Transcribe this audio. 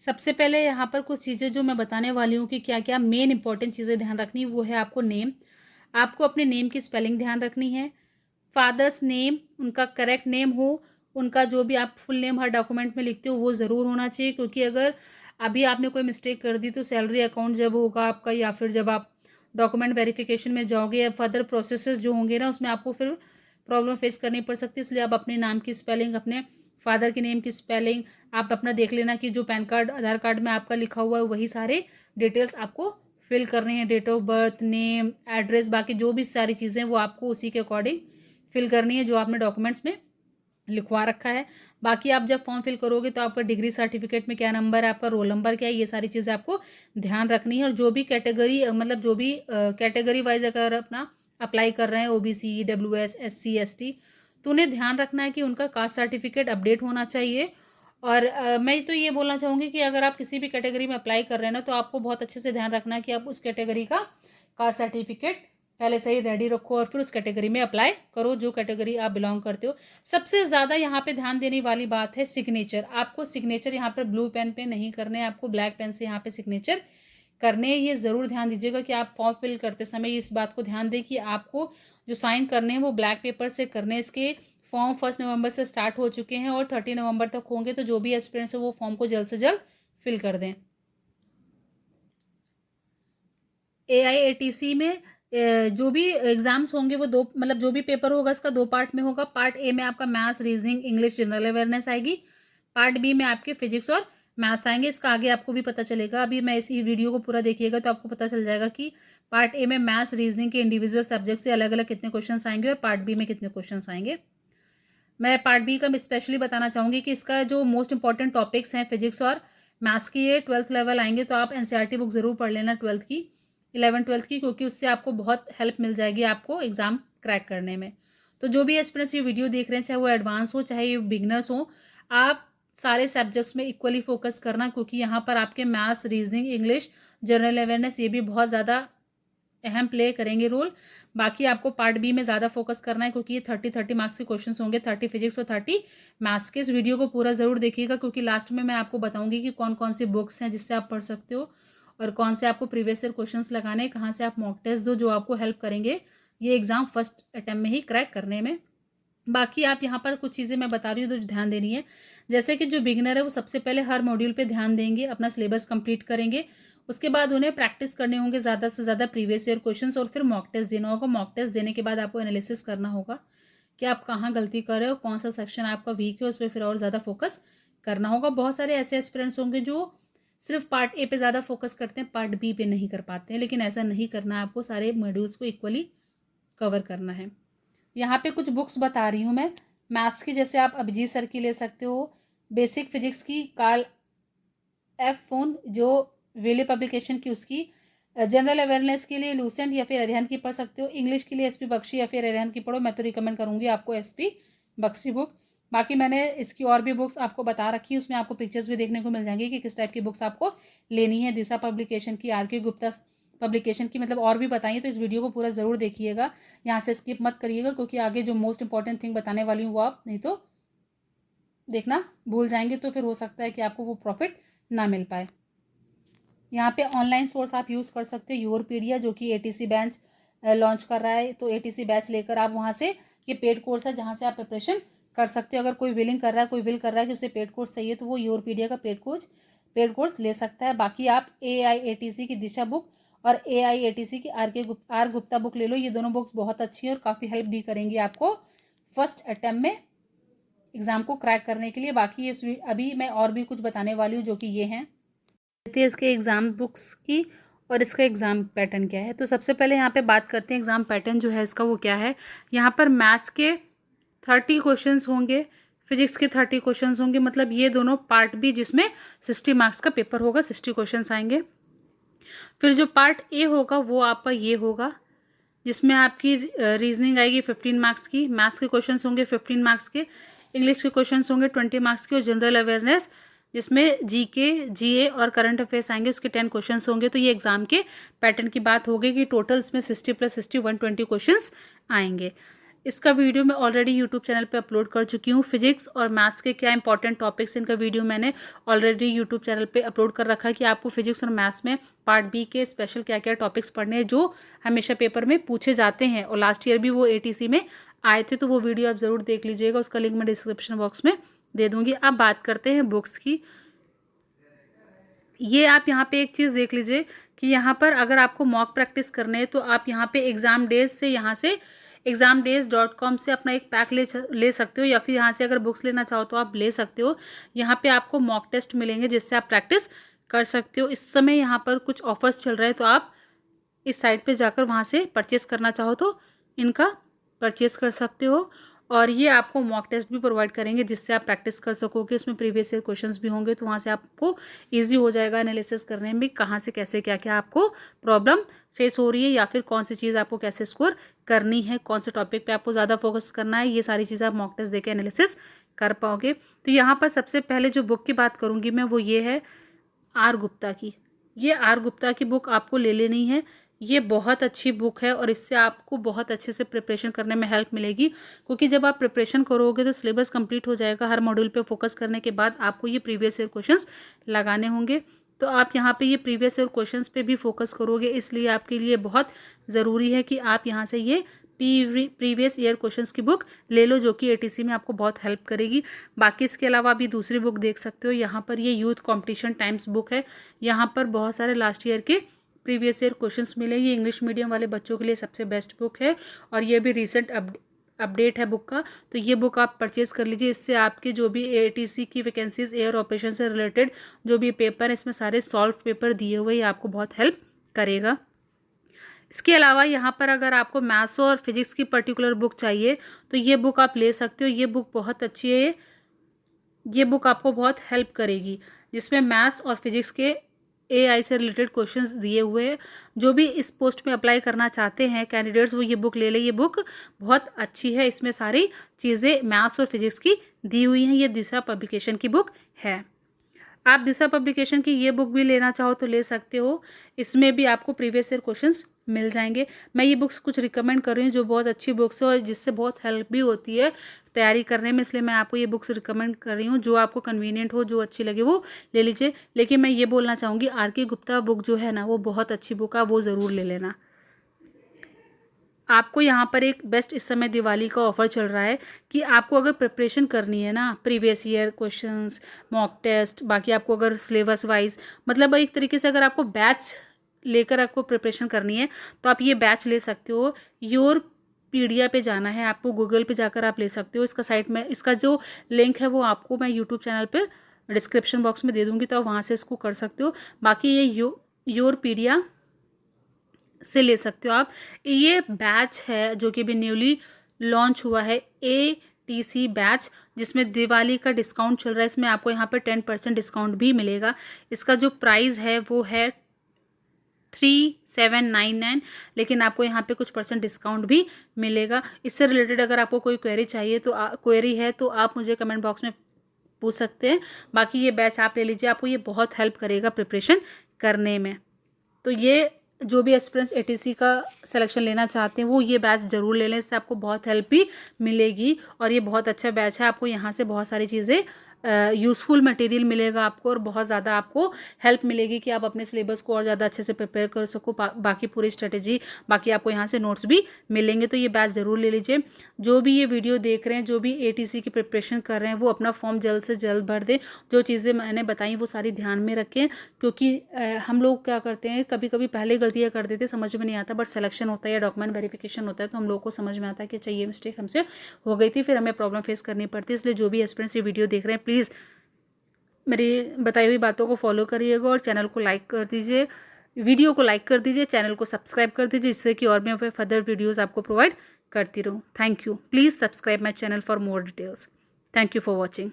सबसे पहले यहाँ पर कुछ चीज़ें जो मैं बताने वाली हूँ कि क्या क्या मेन इंपॉर्टेंट चीज़ें ध्यान रखनी, वो है आपको नेम। आपको अपने नेम की स्पेलिंग ध्यान रखनी है। फादर्स नेम, उनका करेक्ट नेम हो, उनका जो भी आप फुल नेम हर डॉक्यूमेंट में लिखते हो वो ज़रूर होना चाहिए, क्योंकि अगर अभी आपने कोई मिस्टेक कर दी तो सैलरी अकाउंट जब होगा आपका, या फिर जब आप डॉक्यूमेंट वेरिफिकेशन में जाओगे या फर्दर प्रोसेसेस जो होंगे ना, उसमें आपको फिर प्रॉब्लम फेस करनी पड़ सकती है। इसलिए आप अपने नाम की स्पेलिंग, अपने फादर के नेम की स्पेलिंग आप अपना देख लेना कि जो पैन कार्ड आधार कार्ड में आपका लिखा हुआ है वही सारे डिटेल्स आपको फिल करने हैं। Date of birth, name, address, बाकी जो भी सारी चीज़ें वो आपको उसी के अकॉर्डिंग फिल करनी है जो आपने डॉक्यूमेंट्स में लिखवा रखा है। बाकी आप जब फॉर्म फिल करोगे तो आपका डिग्री सर्टिफिकेट में क्या नंबर है, आपका रोल नंबर क्या है, ये सारी चीज़ें आपको ध्यान रखनी है। और जो भी कैटेगरी, मतलब जो भी कैटेगरी वाइज अगर अपना अप्लाई कर रहे हैं, ओबीसी, डब्ल्यूएस, एससी, एसटी, तो उन्हें ध्यान रखना है कि उनका कास्ट सर्टिफिकेट अपडेट होना चाहिए। और मैं तो ये बोलना चाहूँगी कि अगर आप किसी भी कैटेगरी में अप्लाई कर रहे हैं ना, तो आपको बहुत अच्छे से ध्यान रखना है कि आप उस कैटेगरी का कास्ट सर्टिफिकेट पहले से ही रेडी रखो और फिर उस कैटेगरी में अप्लाई करो जो कैटेगरी आप बिलोंग करते हो। सबसे ज़्यादा यहाँ पे ध्यान देने वाली बात है सिग्नेचर। आपको सिग्नेचर यहाँ पर ब्लू पेन पे नहीं करने हैं, आपको ब्लैक पेन से यहाँ पे सिग्नेचर करने हैं। ये ज़रूर ध्यान दीजिएगा कि आप फॉर्म फिल करते समय इस बात को ध्यान दें कि आपको जो साइन करने हैं वो ब्लैक पेपर से करने हैं। इसके फॉर्म 1 नवंबर से स्टार्ट हो चुके हैं और 30 नवंबर तक होंगे, तो जो भी एस्पिरेंट्स है वो फॉर्म को जल्द से जल्द फिल कर दें। AIATC में जो भी एग्जाम्स होंगे वो दो, मतलब जो भी पेपर होगा इसका दो पार्ट में होगा। पार्ट ए में आपका maths, reasoning, English, general awareness आएगी। पार्ट बी में आपके फिजिक्स और मैथ्स आएंगे। इसका आगे आपको भी पता चलेगा, अभी मैं इस वीडियो को पूरा देखिएगा तो आपको पता चल जाएगा कि पार्ट ए में मैथ्स, रीजनिंग के इंडिविजुअल सब्जेक्ट से अलग अलग कितने क्वेश्चन आएंगे और पार्ट बी में कितने क्वेश्चन आएंगे। मैं पार्ट बी का स्पेशली बताना चाहूँगी कि इसका जो मोस्ट इंपॉर्टेंट टॉपिक्स हैं फिजिक्स और मैथ्स की, ये 12th लेवल आएंगे, तो आप एनसीईआरटी बुक ज़रूर पढ़ लेना 12th की, 11th-12th की, क्योंकि उससे आपको बहुत हेल्प मिल जाएगी आपको एग्ज़ाम क्रैक करने में। तो जो भी एस्पिरेंट्स ये वीडियो देख रहे हैं, चाहे वो एडवांस हो चाहे ये बिगनर्स हो, आप सारे सब्जेक्ट्स में इक्वली फोकस करना, क्योंकि यहाँ पर आपके maths, reasoning, English, general awareness ये भी बहुत ज़्यादा अहम प्ले करेंगे रोल। बाकी आपको पार्ट बी में ज़्यादा फोकस करना है, क्योंकि ये 30 मार्क्स के क्वेश्चंस होंगे, 30 फिजिक्स और 30 मैथ्स के। इस वीडियो को पूरा ज़रूर देखिएगा, क्योंकि लास्ट में मैं आपको बताऊंगी कि कौन कौन सी बुक्स हैं जिससे आप पढ़ सकते हो और कौन से आपको प्रीवियस ईयर क्वेश्चंस लगाने, कहाँ से आप मॉक टेस्ट दो जो आपको हेल्प करेंगे ये एग्ज़ाम फर्स्ट अटैम्प्ट में ही क्रैक करने में। बाकी आप यहाँ पर कुछ चीज़ें मैं बता रही हूँ तो ध्यान देनी है। जैसे कि जो बिगनर है वो सबसे पहले हर मॉड्यूल पे ध्यान देंगे, अपना सिलेबस कंप्लीट करेंगे। उसके बाद उन्हें प्रैक्टिस करने होंगे ज़्यादा से ज़्यादा प्रीवियस ईयर क्वेश्चंस, और फिर मॉक टेस्ट देना होगा। मॉक टेस्ट देने के बाद आपको एनालिसिस करना होगा कि आप कहाँ गलती कर रहे हो, कौन सा सेक्शन आपका वीक है, उस पर फिर और ज़्यादा फोकस करना होगा। बहुत सारे ऐसे एस्पिरेंट्स होंगे जो सिर्फ पार्ट ए पे ज़्यादा फोकस करते हैं, पार्ट बी पे नहीं कर पाते हैं, लेकिन ऐसा नहीं करना है, आपको सारे मॉड्यूल्स को इक्वली कवर करना है। यहाँ पे कुछ बुक्स बता रही हूँ मैं मैथ्स की, जैसे आप अभिजीत सर की ले सकते हो। बेसिक फिजिक्स की कार्ल एफ फोन जो वेले पब्लिकेशन की उसकी। जनरल अवेयरनेस के लिए लूसेंट या फिर अरिहंत की पढ़ सकते हो। इंग्लिश के लिए एसपी बख्शी या फिर अरिहंत की पढ़ो, मैं तो रिकमेंड करूँगी आपको एसपी बख्शी बुक। बाकी मैंने इसकी और भी बुक्स आपको बता रखी है, उसमें आपको पिक्चर्स भी देखने को मिल जाएंगी कि किस टाइप की बुक्स आपको लेनी है। दिशा पब्लिकेशन की, आर के गुप्ता पब्लिकेशन की, मतलब और भी बताइए, तो इस वीडियो को पूरा ज़रूर देखिएगा, यहाँ से स्किप मत करिएगा, क्योंकि आगे जो मोस्ट इंपॉर्टेंट थिंग बताने वाली हूँ वो आप नहीं तो देखना भूल जाएंगे, तो फिर हो सकता है कि आपको वो प्रॉफिट ना मिल पाए। यहाँ पे ऑनलाइन सोर्स आप यूज़ कर सकते हो, योरपीडिया, जो कि एटीसी बैच लॉन्च कर रहा है, तो एटीसी बैच लेकर आप वहाँ से, ये पेड कोर्स है जहाँ से आप प्रिपरेशन कर सकते हो। अगर कोई विलिंग कर रहा है, कोई विल कर रहा है कि उसे पेड कोर्स चाहिए, तो वो योरपीडिया का पेड कोर्स ले सकता है। बाकी आप AIATC की दिशा बुक और AIATC की आर गुप्ता बुक ले लो। ये दोनों बुक्स बहुत अच्छी हैं और काफ़ी हेल्प भी करेंगी आपको फर्स्ट अटैम्प्ट में एग्ज़ाम को क्रैक करने के लिए। बाकी ये अभी मैं और भी कुछ बताने वाली हूँ, जो कि ये हैं इसके एग्ज़ाम बुक्स की और इसका एग्ज़ाम पैटर्न क्या है। तो सबसे पहले यहाँ पे बात करते हैं एग्ज़ाम पैटर्न जो है इसका वो क्या है। यहाँ पर मैथ्स के 30 क्वेश्चंस होंगे, फिजिक्स के 30 क्वेश्चंस होंगे, मतलब ये दोनों पार्ट बी जिसमें 60 मार्क्स का पेपर होगा, 60 क्वेश्चंस आएंगे। फिर जो पार्ट ए होगा वो आपका ये होगा, जिसमें आपकी रीजनिंग आएगी 15 मार्क्स की, मैथ्स के क्वेश्चंस होंगे 15 मार्क्स के, इंग्लिश के क्वेश्चंस होंगे 20 मार्क्स के, और जनरल अवेयरनेस जिसमें जीके, जीए और करंट अफेयर्स आएंगे, उसके 10 क्वेश्चंस होंगे। तो ये एग्जाम के पैटर्न की बात हो गई कि टोटल इसमें 60 + 60 120 क्वेश्चंस आएंगे। इसका वीडियो मैं ऑलरेडी यूट्यूब चैनल पे अपलोड कर चुकी हूँ। फिजिक्स और मैथ्स के क्या इंपॉर्टेंट टॉपिक्स, इनका वीडियो मैंने ऑलरेडी यूट्यूब चैनल पे अपलोड कर रखा है कि आपको फिजिक्स और मैथ्स में पार्ट बी के स्पेशल क्या क्या टॉपिक्स पढ़ने हैं जो हमेशा पेपर में पूछे जाते हैं, और लास्ट ईयर भी वो ATC में आए थे। तो वो वीडियो आप ज़रूर देख लीजिएगा, उसका लिंक मैं डिस्क्रिप्शन बॉक्स में दे दूँगी। अब बात करते हैं बुक्स की। ये आप यहाँ पे एक चीज़ देख लीजिए कि यहाँ पर अगर आपको मॉक प्रैक्टिस करने हैं तो आप यहाँ पे एग्ज़ाम डेज से, यहाँ से examdays.com से अपना एक पैक ले सकते हो, या फिर यहाँ से अगर बुक्स लेना चाहो तो आप ले सकते हो। यहाँ पे आपको मॉक टेस्ट मिलेंगे जिससे आप प्रैक्टिस कर सकते हो। इस समय यहाँ पर कुछ ऑफर्स चल रहे हैं, तो आप इस साइट पे जाकर वहाँ से परचेस करना चाहो तो इनका परचेस कर सकते हो। और ये आपको मॉक टेस्ट भी प्रोवाइड करेंगे जिससे आप प्रैक्टिस कर सकोगे। उसमें प्रीवियस ईयर क्वेश्चंस भी होंगे, तो वहाँ से आपको इजी हो जाएगा एनालिसिस करने में, कहाँ से कैसे क्या क्या आपको प्रॉब्लम फेस हो रही है, या फिर कौन सी चीज़ आपको कैसे स्कोर करनी है, कौन से टॉपिक पे आपको ज़्यादा फोकस करना है। ये सारी चीज़ें आप मॉक टेस्ट देकर एनालिसिस कर पाओगे। तो यहाँ पर सबसे पहले जो बुक की बात करूँगी मैं, वो ये है आर गुप्ता की। ये आर गुप्ता की बुक आपको ले लेनी है। ये बहुत अच्छी बुक है और इससे आपको बहुत अच्छे से प्रिपरेशन करने में हेल्प मिलेगी, क्योंकि जब आप प्रिपरेशन करोगे तो सिलेबस कंप्लीट हो जाएगा। हर मॉड्यूल पे फोकस करने के बाद आपको ये प्रीवियस ईयर क्वेश्चंस लगाने होंगे। तो आप यहाँ पे ये प्रीवियस ईयर क्वेश्चंस पे भी फोकस करोगे, इसलिए आपके लिए बहुत ज़रूरी है कि आप यहाँ से ये प्रीवियस ईयर क्वेश्चंस की बुक ले लो, जो कि ATC में आपको बहुत हेल्प करेगी। बाकी इसके अलावा अभी दूसरी बुक देख सकते हो, यहाँ पर ये यूथ कॉम्पिटिशन टाइम्स बुक है। यहाँ पर बहुत सारे लास्ट ईयर के प्रीवियस ईयर क्वेश्चंस मिले। ये इंग्लिश मीडियम वाले बच्चों के लिए सबसे बेस्ट बुक है, और ये भी रिसेंट अपडेट है बुक का। तो ये बुक आप परचेज कर लीजिए। इससे आपके जो भी ATC की वैकेंसीज एयर ऑपरेशन से रिलेटेड जो भी पेपर है, इसमें सारे सॉल्व पेपर दिए हुए, ये आपको बहुत हेल्प करेगा। इसके अलावा यहाँ पर अगर आपको मैथ्स और फिजिक्स की पर्टिकुलर बुक चाहिए तो ये बुक आप ले सकते हो। ये बुक बहुत अच्छी है, ये बुक आपको बहुत हेल्प करेगी, जिसमें मैथ्स और फिजिक्स के AI से रिलेटेड क्वेश्चंस दिए हुए हैं। जो भी इस पोस्ट में अप्लाई करना चाहते हैं कैंडिडेट्स, वो ये बुक ले लें। ये बुक बहुत अच्छी है, इसमें सारी चीज़ें मैथ्स और फिजिक्स की दी हुई हैं। ये दिशा पब्लिकेशन की बुक है। आप दिशा पब्लिकेशन की ये बुक भी लेना चाहो तो ले सकते हो। इसमें भी आपको प्रीवियस ईयर क्वेश्चंस मिल जाएंगे। मैं ये बुक्स कुछ रिकमेंड कर रही हूँ जो बहुत अच्छी बुक्स है और जिससे बहुत हेल्प भी होती है तैयारी करने में, इसलिए मैं आपको ये बुक्स रिकमेंड कर रही हूँ। जो आपको कन्वीनियंट हो, जो अच्छी लगे, वो ले लीजिए। लेकिन मैं ये बोलना चाहूँगी, RK गुप्ता बुक जो है ना, वो बहुत अच्छी बुक है, वो ज़रूर ले लेना। आपको यहाँ पर एक बेस्ट इस समय दिवाली का ऑफर चल रहा है कि आपको अगर प्रिपरेशन करनी है ना, previous year questions, mock test, बाकी आपको अगर सिलेबस वाइज, मतलब एक तरीके से अगर आपको बैच लेकर आपको प्रिपरेशन करनी है तो आप ये बैच ले सकते हो। योर पीडिया पे जाना है आपको, गूगल पे जाकर आप ले सकते हो। इसका साइट में, इसका जो लिंक है वो आपको मैं यूट्यूब चैनल पर डिस्क्रिप्शन बॉक्स में दे दूँगी, तो आप वहाँ से इसको कर सकते हो। बाकी ये योर पीडिया से ले सकते हो आप। ये बैच है जो कि अभी न्यूली लॉन्च हुआ है, ATC बैच, जिसमें दिवाली का डिस्काउंट चल रहा है। इसमें आपको यहाँ पे 10% डिस्काउंट भी मिलेगा। इसका जो प्राइस है वो है 3799, लेकिन आपको यहाँ पे कुछ % डिस्काउंट भी मिलेगा। इससे रिलेटेड अगर आपको कोई क्वेरी चाहिए तो क्वेरी है तो आप मुझे कमेंट बॉक्स में पूछ सकते हैं। बाकी ये बैच आप ले लीजिए, आपको ये बहुत हेल्प करेगा प्रिपरेशन करने में। तो ये जो भी एस्पिरेंट्स ATC का सिलेक्शन लेना चाहते हैं वो ये बैच ज़रूर ले लें, इससे आपको बहुत हेल्प भी मिलेगी। और ये बहुत अच्छा बैच है, आपको यहाँ से बहुत सारी चीज़ें यूज़फुल मटेरियल मिलेगा आपको, और बहुत ज़्यादा आपको हेल्प मिलेगी कि आप अपने सिलेबस को और ज़्यादा अच्छे से प्रिपेयर कर सको। बाकी पूरी स्ट्रेटेजी, बाकी आपको यहाँ से नोट्स भी मिलेंगे। तो ये बैच ज़रूर ले लीजिए। जो भी ये वीडियो देख रहे हैं, जो भी ATC की प्रिपरेशन कर रहे हैं, वो अपना फॉर्म जल्द से जल्द भर दें। जो चीज़ें मैंने बताई वो सारी ध्यान में रखें, क्योंकि हम लोग क्या करते हैं, कभी कभी पहले गलतियाँ कर देते, समझ में नहीं आता, बट सिलेक्शन होता है या डॉक्यूमेंट वेरिफिकेशन होता है तो हम लोग को समझ में आता है कि अच्छा ये मिस्टेक हमसे हो गई थी, फिर हमें प्रॉब्लम फेस करनी पड़ती है। इसलिए जो भी एस्पिरेंट्स ये वीडियो देख रहे हैं, प्लीज़ मेरी बताई हुई बातों को फॉलो करिएगा और चैनल को लाइक कर दीजिए, वीडियो को लाइक कर दीजिए, चैनल को सब्सक्राइब कर दीजिए, जिससे कि और मैं फर्दर वीडियोज़ आपको प्रोवाइड करती रहूँ। Thank you. Please subscribe my channel for more details. Thank you for watching.